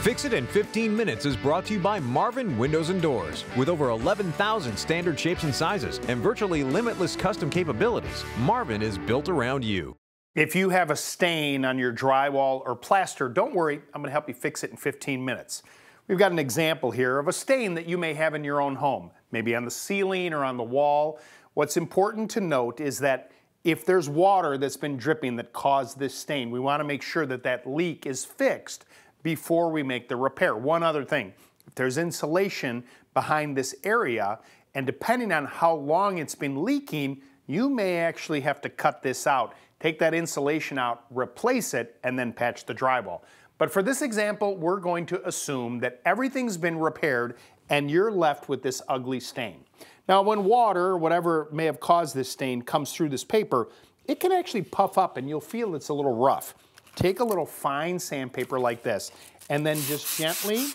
Fix It in 15 Minutes is brought to you by Marvin Windows and Doors. With over 11,000 standard shapes and sizes and virtually limitless custom capabilities, Marvin is built around you. If you have a stain on your drywall or plaster, don't worry, I'm going to help you fix it in 15 minutes. We've got an example here of a stain that you may have in your own home, maybe on the ceiling or on the wall. What's important to note is that if there's water that's been dripping that caused this stain, we want to make sure that that leak is fixed before we make the repair. One other thing, if there's insulation behind this area, and depending on how long it's been leaking, you may actually have to cut this out. Take that insulation out, replace it, and then patch the drywall. But for this example, we're going to assume that everything's been repaired and you're left with this ugly stain. Now, when water, or whatever may have caused this stain, comes through this paper, it can actually puff up and you'll feel it's a little rough. Take a little fine sandpaper like this and then just gently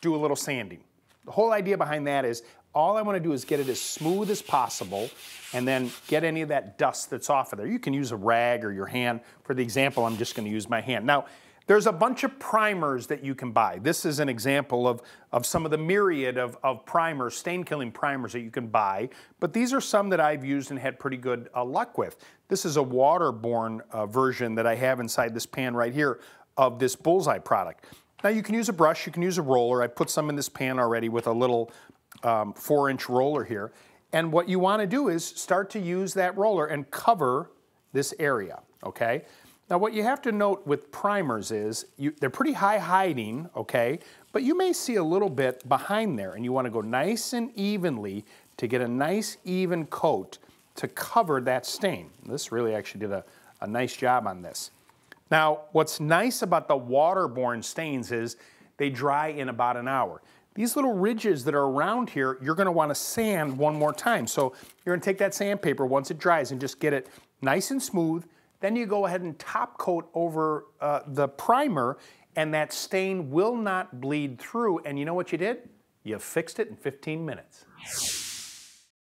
do a little sanding. The whole idea behind that is all I want to do is get it as smooth as possible and then get any of that dust that's off of there. You can use a rag or your hand. For the example, I'm just going to use my hand. Now, there's a bunch of primers that you can buy. This is an example of some of the myriad of primers, stain-killing primers that you can buy, but these are some that I've used and had pretty good luck with. This is a water-borne version that I have inside this pan right here of this Bullseye product. Now you can use a brush, you can use a roller. I put some in this pan already with a little 4-inch roller here. And what you want to do is start to use that roller and cover this area, okay? Now what you have to note with primers is they're pretty high hiding, okay? But you may see a little bit behind there and you want to go nice and evenly to get a nice even coat to cover that stain. This really actually did a nice job on this. Now what's nice about the waterborne stains is they dry in about an hour. These little ridges that are around here, you're going to want to sand one more time. So you're going to take that sandpaper once it dries and just get it nice and smooth. Then you go ahead and top coat over the primer and that stain will not bleed through. And you know what you did? You fixed it in 15 minutes.